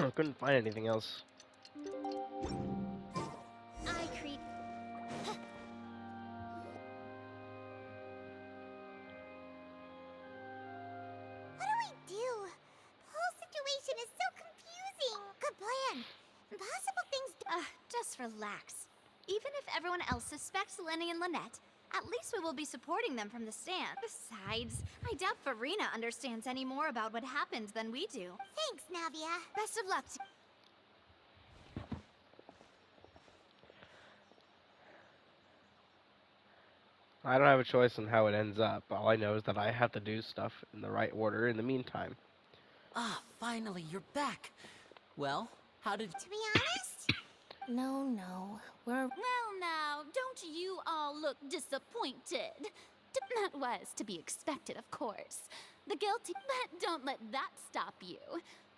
I couldn't find anything else. I creep. What do we do? The whole situation is so confusing. Good plan. Impossible things. Just relax. Even if everyone else suspects Lenny and Lynette, at least we will be supporting them from the stand. Besides, I doubt Farina understands any more about what happened than we do. Thanks, Navia. Best of luck. I don't have a choice on how it ends up. All I know is that I have to do stuff in the right order in the meantime. Ah, finally, you're back. Well, how did... To be honest? No. We're... Well now, don't you all look disappointed? That was to be expected, of course. The guilty... But don't let that stop you.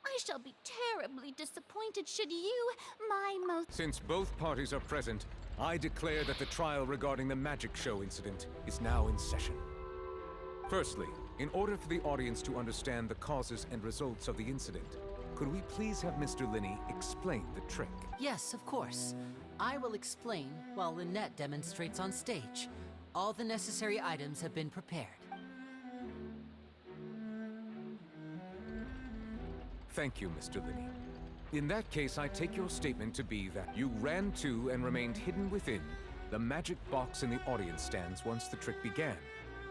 I shall be terribly disappointed should you, my most... Since both parties are present, I declare that the trial regarding the magic show incident is now in session. Firstly, in order for the audience to understand the causes and results of the incident, could we please have Mr. Linney explain the trick? Yes, of course. I will explain while Lynette demonstrates on stage. All the necessary items have been prepared. Thank you, Mr. Linney. In that case, I take your statement to be that you ran to and remained hidden within the magic box in the audience stands once the trick began,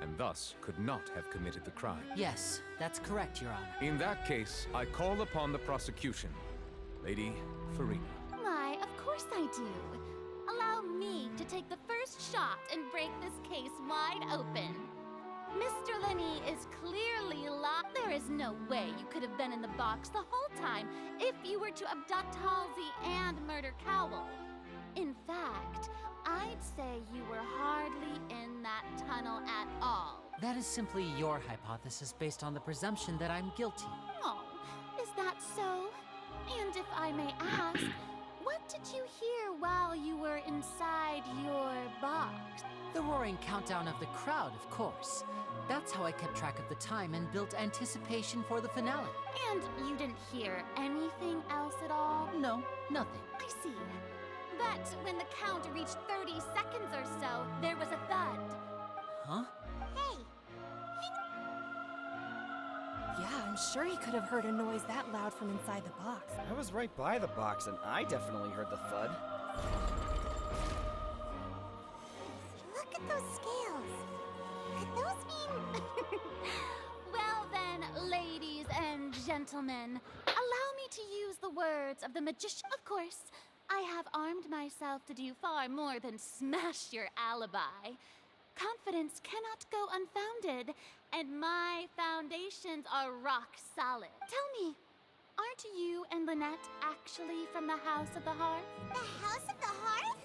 and thus could not have committed the crime. Yes, that's correct, Your Honor. In that case, I call upon the prosecution. Lady Farina. Why, of course I do. Allow me to take the first shot and break this case wide open. Mr. Linney is clearly lying. There is no way you could have been in the box the whole time if you were to abduct Halsey and murder Cowell. In fact, I'd say you were hardly in that tunnel at all. That is simply your hypothesis based on the presumption that I'm guilty. Oh, is that so? And if I may ask, what did you hear while you were inside your box? The roaring countdown of the crowd, of course. That's how I kept track of the time and built anticipation for the finale. And you didn't hear anything else at all? No, nothing. I see. But when the count reached 30 seconds or so, there was a thud. Huh? Hey, Yeah, I'm sure he could have heard a noise that loud from inside the box. I was right by the box and I definitely heard the thud. look at those scales. Could those mean... Well then, ladies and gentlemen, allow me to use the words of the magician. Of course, I have armed myself to do far more than smash your alibi. Confidence cannot go unfounded, and my foundations are rock solid. Tell me, aren't you and Lynette actually from the House of the Hearth? The House of the Hearth?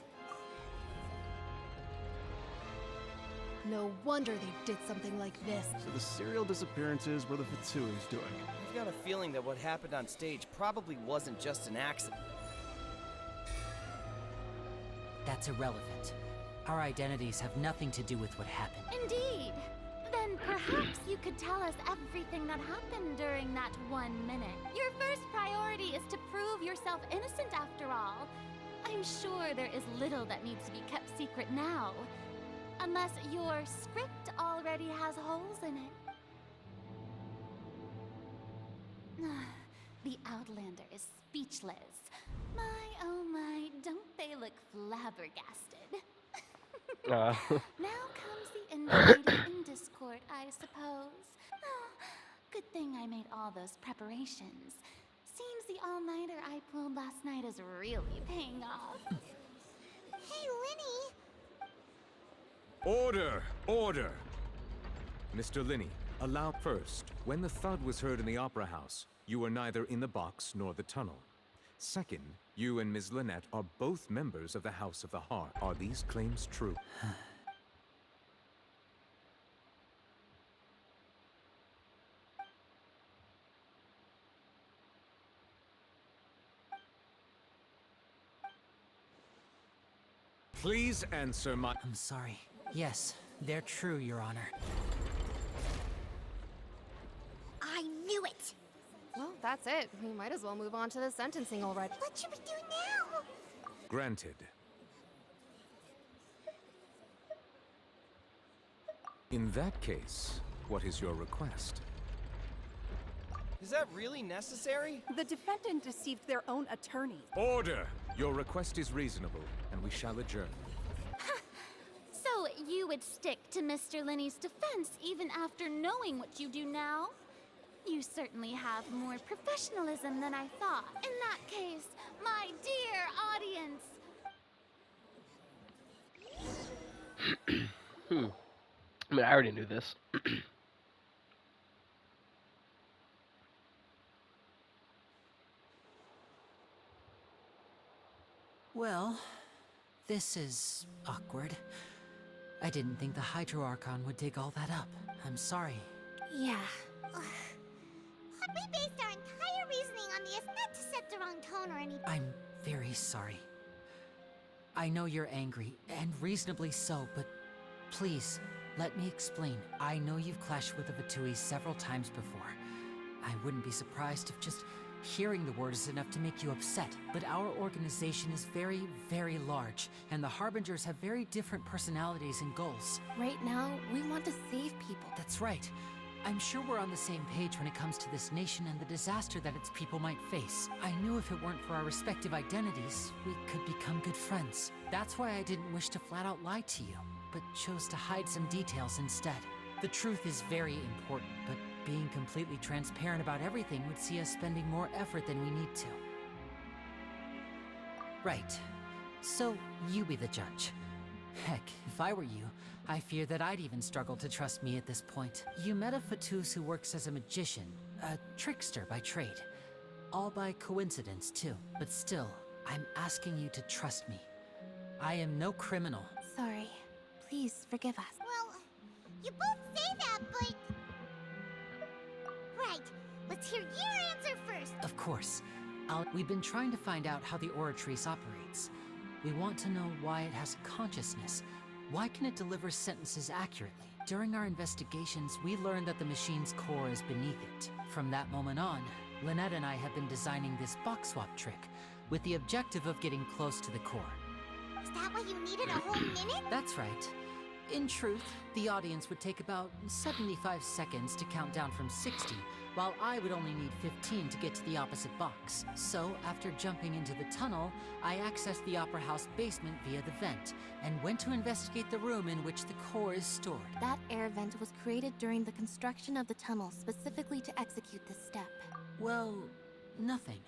No wonder they did something like this. So the serial disappearances were the Fatsui's doing. I've got a feeling that what happened on stage probably wasn't just an accident. That's irrelevant. Our identities have nothing to do with what happened. Indeed. Then perhaps you could tell us everything that happened during that 1 minute. Your first priority is to prove yourself innocent after all. I'm sure there is little that needs to be kept secret now. Unless your script already has holes in it. The Outlander is speechless. My, oh my, don't they look flabbergasted? Now comes the infighting in discord, I suppose. Oh, good thing I made all those preparations. Seems the all-nighter I pulled last night is really paying off. Hey, Linny. Order! Order! Mr. Linney, allow first. When the thud was heard in the Opera House, you were neither in the box nor the tunnel. Second, you and Ms. Lynette are both members of the House of the Heart. Are these claims true? Please answer my... I'm sorry. Yes, they're true, Your Honor. I knew it. Well, that that's it. We might as well move on to the sentencing already. What should we do now? Granted. In that case, what is your request? Is that really necessary? The defendant deceived their own attorney. Order! Your request is reasonable, and we shall adjourn. So you would stick to Mr. Linney's defense even after knowing what you do now? You certainly have more professionalism than I thought. In that case, my dear audience... I mean, I already knew this. Well, this is awkward. I didn't think the Hydro Archon would dig all that up. I'm sorry. Yeah. We based our entire reasoning on this not to set the wrong tone or anything. I'm very sorry. I know you're angry, and reasonably so, but please, let me explain. I know you've clashed with the Fatui several times before. I wouldn't be surprised if just hearing the word is enough to make you upset, but our organization is very, very large, and the Harbingers have very different personalities and goals. Right now, we want to save people. That's right. I'm sure we're on the same page when it comes to this nation and the disaster that its people might face. I knew if it weren't for our respective identities, we could become good friends. That's why I didn't wish to flat out lie to you, but chose to hide some details instead. The truth is very important, but being completely transparent about everything would see us spending more effort than we need to. Right. So, you be the judge. Heck, if I were you, I fear that I'd even struggle to trust me at this point. You met a Fatus who works as a magician, a trickster by trade. All by coincidence, too. But still, I'm asking you to trust me. I am no criminal. Sorry. Please forgive us. Well, you both say that, but... Right. Let's hear your answer first. Of course. We've been trying to find out how the Oratrice operates. We want to know why it has consciousness. Why can it deliver sentences accurately? During our investigations, we learned that the machine's core is beneath it. From that moment on, Lynette and I have been designing this box swap trick, with the objective of getting close to the core. Is that why you needed a whole minute? That's right. In truth, the audience would take about 75 seconds to count down from 60, while I would only need 15 to get to the opposite box. So, after jumping into the tunnel, I accessed the Opera House basement via the vent, and went to investigate the room in which the core is stored. That air vent was created during the construction of the tunnel specifically to execute this step. Well, nothing.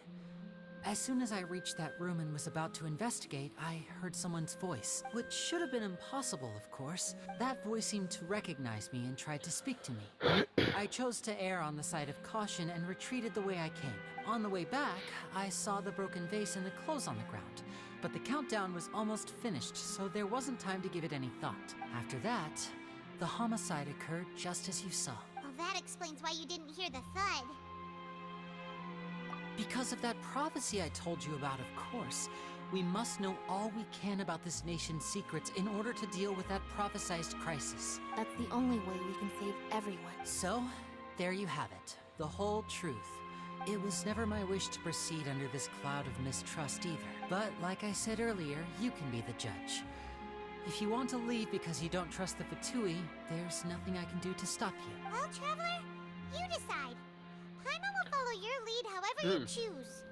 As soon as I reached that room and was about to investigate, I heard someone's voice, which should have been impossible, of course. That voice seemed to recognize me and tried to speak to me. I chose to err on the side of caution and retreated the way I came. On the way back, I saw the broken vase and the clothes on the ground, but the countdown was almost finished, so there wasn't time to give it any thought. After that, the homicide occurred just as you saw. Well, that explains why you didn't hear the thud. Because of that prophecy I told you about, of course. We must know all we can about this nation's secrets in order to deal with that prophesized crisis. That's the only way we can save everyone. So, there you have it. The whole truth. It was never my wish to proceed under this cloud of mistrust either. But, like I said earlier, you can be the judge. If you want to leave because you don't trust the Fatui, there's nothing I can do to stop you. Well, Traveler, you decide. Paimon will follow your lead however you choose.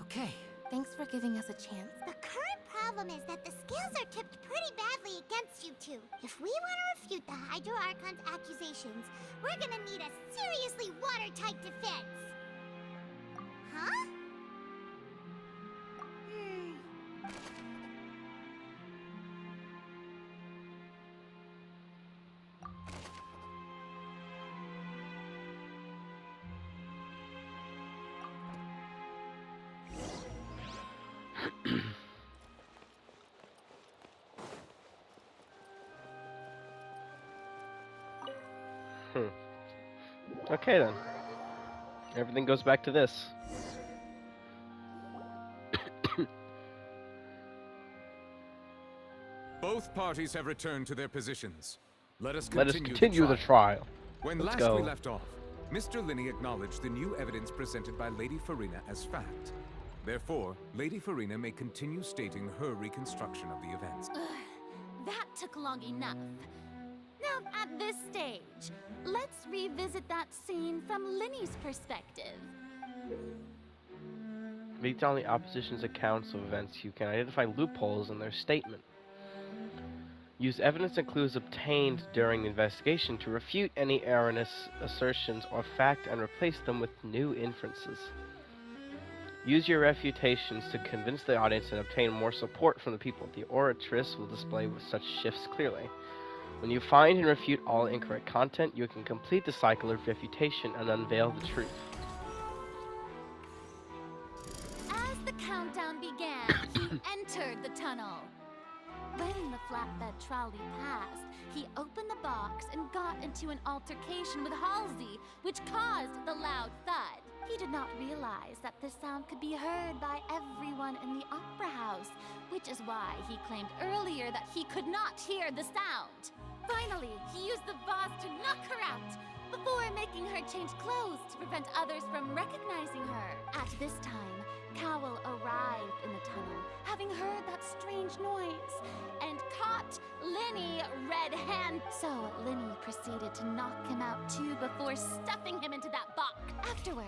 Okay. Thanks for giving us a chance. The current problem is that the scales are tipped pretty badly against you two. If we want to refute the Hydro Archon's accusations, we're gonna need a seriously watertight defense. Huh? Okay then. Everything goes back to this. Both Both parties have returned to their positions. Let us Let us continue, continue the trial. When Let's last we go. left off, Mr. Linney acknowledged the new evidence presented by Lady Farina as fact. Therefore, Lady Farina may continue stating her reconstruction of the events. That took long enough. Now, at this stage, let's revisit that scene from Linny's perspective. Based on the opposition's accounts of events, you can identify loopholes in their statement. Use evidence and clues obtained during the investigation to refute any erroneous assertions or fact and replace them with new inferences. Use your refutations to convince the audience and obtain more support from the people. The oratress will display such shifts clearly. When you find and refute all incorrect content, you can complete the cycle of refutation and unveil the truth. As the countdown began, he entered the tunnel. When the flatbed trolley passed, he opened the box and got into an altercation with Halsey, which caused the loud thud. He did not realize that the sound could be heard by everyone in the opera house, which is why he claimed earlier that he could not hear the sound. Finally, he used the vase to knock her out, before making her change clothes to prevent others from recognizing her. At this time, Cowell arrived in the tunnel, having heard that strange noise, and caught Linny red-handed. So Linny proceeded to knock him out too before stuffing him into that box. Afterward,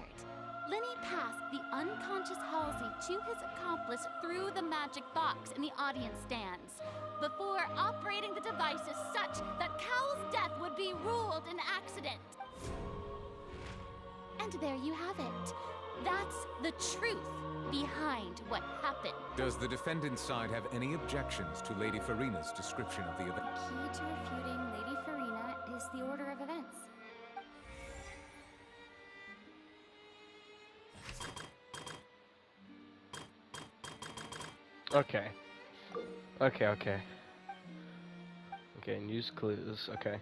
Linny passed the unconscious Halsey to his accomplice through the magic box in the audience stands, before operating the devices such that Cowell's death would be ruled an accident. And there you have it. That's the truth behind what happened. Does the defendant's side have any objections to Lady Farina's description of the event? Key to refuting Lady Farina is the order of events. Okay. Okay, and use clues. Okay.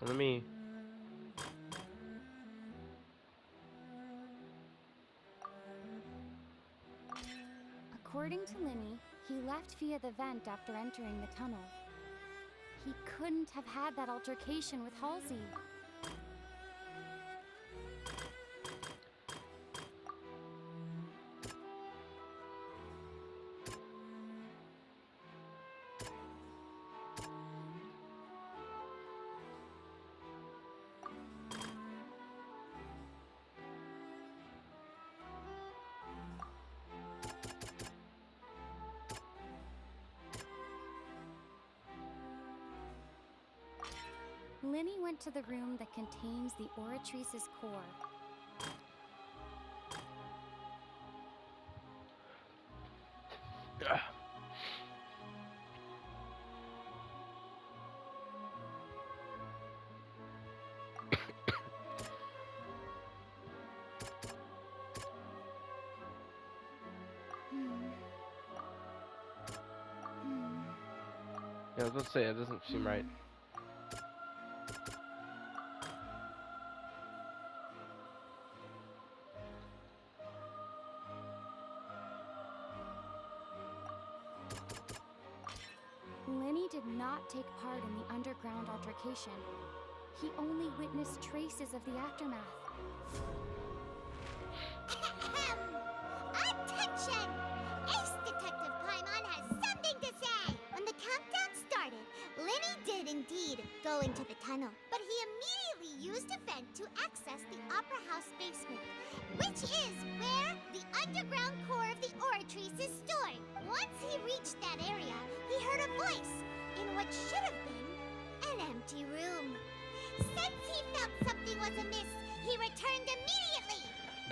Let me. According to Linny, he left via the vent after entering the tunnel. He couldn't have had that altercation with Halsey. Linny went to the room that contains the Oratrice's core. Yeah, I was about to say, it doesn't seem right. Linny did not take part in the underground altercation. He only witnessed traces of the aftermath. Attention! Ace Detective Paimon has something to say! When the countdown started, Linny did indeed go into the tunnel, but he immediately used a vent to access the Opera House basement, which is where the underground core of the Oratrice is stored. Once he reached that area, he heard a voice in what should have been an empty room. Since he felt something was amiss, he returned immediately.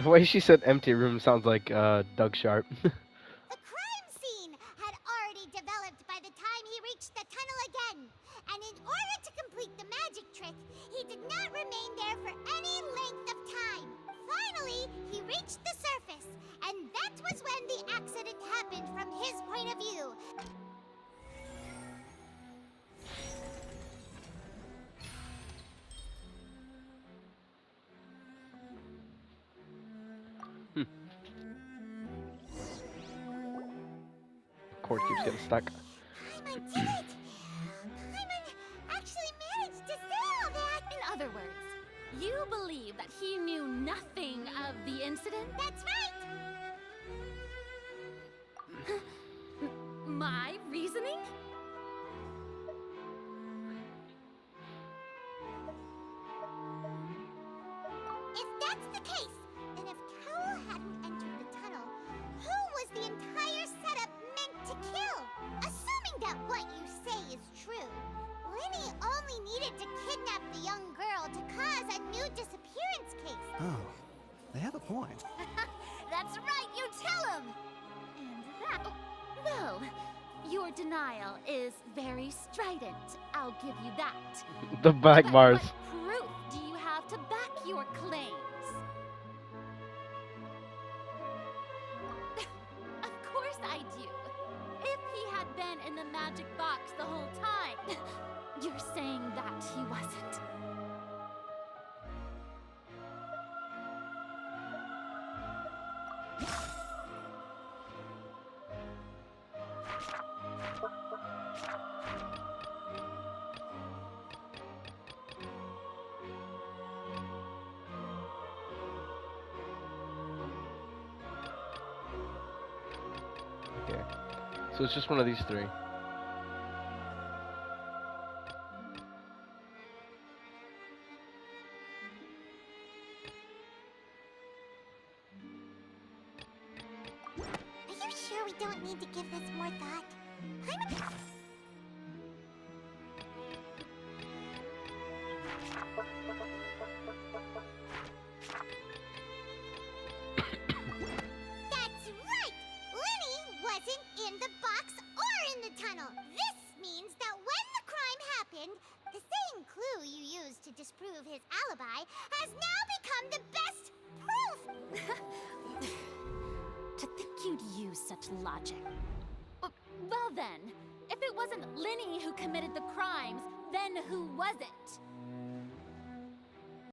The way she said empty room sounds like Doug Sharp. The crime scene had already developed by the time he reached the tunnel again. And in order to complete the magic trick, he did not remain there for any length of time. Finally, he reached the surface, and that was when the accident happened from his point of view. Cord keeps getting stuck. Paimon did it! Paimon actually managed to say all that! In other words, you believe that he knew nothing of the incident? That's right! My reasoning? If that's the case, then if Cowell hadn't entered the tunnel, who was the entire setup meant to kill? Assuming that what you say is true, Linny only needed to kidnap the young girl to cause a new disappearance case. Oh, they have a point. That's right, you tell him! And that... Well, your denial is very strident. I'll give you that. The back But bars. what proof do you have to back your claims? Of course I do. If he had been in the magic box the whole time, you're saying that he wasn't. Okay. So it's just one of these three. Are you sure we don't need to give this more thought? Paimon... That's right! Linny wasn't in the box or in the tunnel. This means that when the crime happened, the same clue you used to disprove his alibi has now become the best proof! To think you'd use such logic. Well then, if it wasn't Linny who committed the crimes, then who was it?